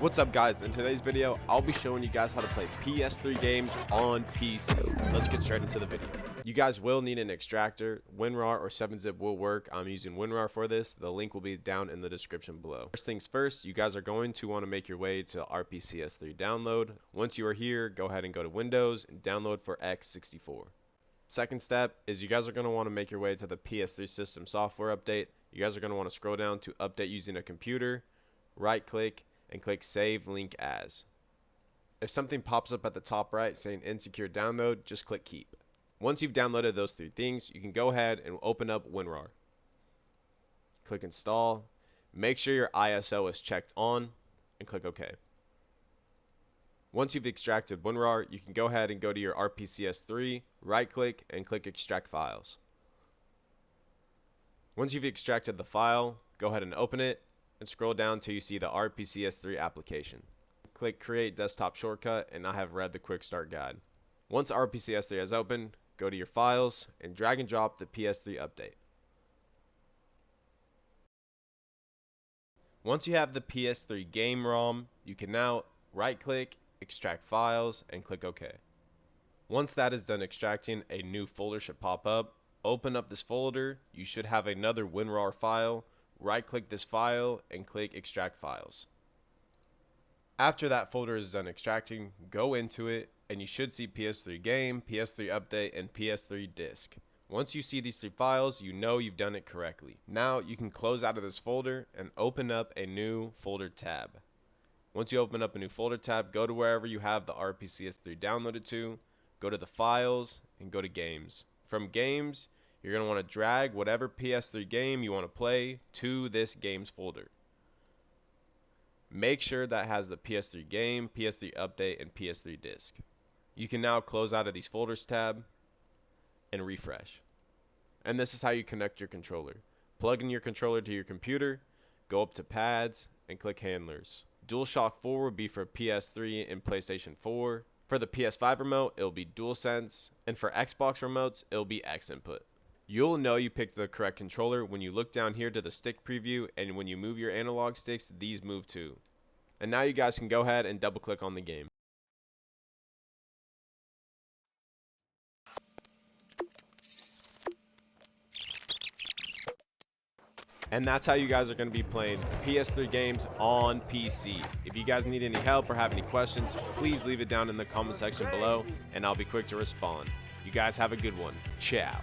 What's up guys, in today's video I'll be showing you guys how to play PS3 games on PC. Let's get straight into the video. You guys will need an extractor. WinRAR or 7-zip will work. I'm using WinRAR for this. The link will be down in the description below. First things first, you guys are going to want to make your way to RPCS3 download. Once you are here, go ahead and go to Windows and download for x64. Second step is you guys are going to want to make your way to the PS3 system software update. You guys are going to want to scroll down to update using a computer, right click, and click Save Link As. If something pops up at the top right saying insecure download, just click Keep. Once you've downloaded those three things, you can go ahead and open up WinRAR. Click Install. Make sure your ISO is checked on and click OK. Once you've extracted WinRAR, you can go ahead and go to your RPCS3, right click, and click Extract Files. Once you've extracted the file, go ahead and open it and scroll down till you see the RPCS3 application. Click Create Desktop Shortcut, and I have read the Quick Start Guide. Once RPCS3 is open, go to your files and drag and drop the PS3 update. Once you have the PS3 game ROM, you can now right click, extract files, and click OK. Once that is done extracting, a new folder should pop up. Open up this folder. You should have another WinRAR file. Right click this file and click Extract Files. After that folder is done extracting, go into it and you should see PS3 game, PS3 update, and PS3 disk. Once you see these three files, you know you've done it correctly. Now you can close out of this folder and open up a new folder tab. Once you open up a new folder tab, go to wherever you have the RPCS3 downloaded to, go to the files and go to games. From games, you're going to want to drag whatever PS3 game you want to play to this games folder. Make sure that has the PS3 game, PS3 update, and PS3 disk. You can now close out of these folders tab and refresh. And this is how you connect your controller. Plug in your controller to your computer, go up to pads, and click handlers. DualShock 4 will be for PS3 and PlayStation 4. For the PS5 remote, it'll be DualSense, and for Xbox remotes, it'll be X input. You'll know you picked the correct controller when you look down here to the stick preview, and when you move your analog sticks, these move too. And now you guys can go ahead and double click on the game. And that's how you guys are going to be playing PS3 games on PC. If you guys need any help or have any questions, please leave it down in the comment section below, and I'll be quick to respond. You guys have a good one. Ciao.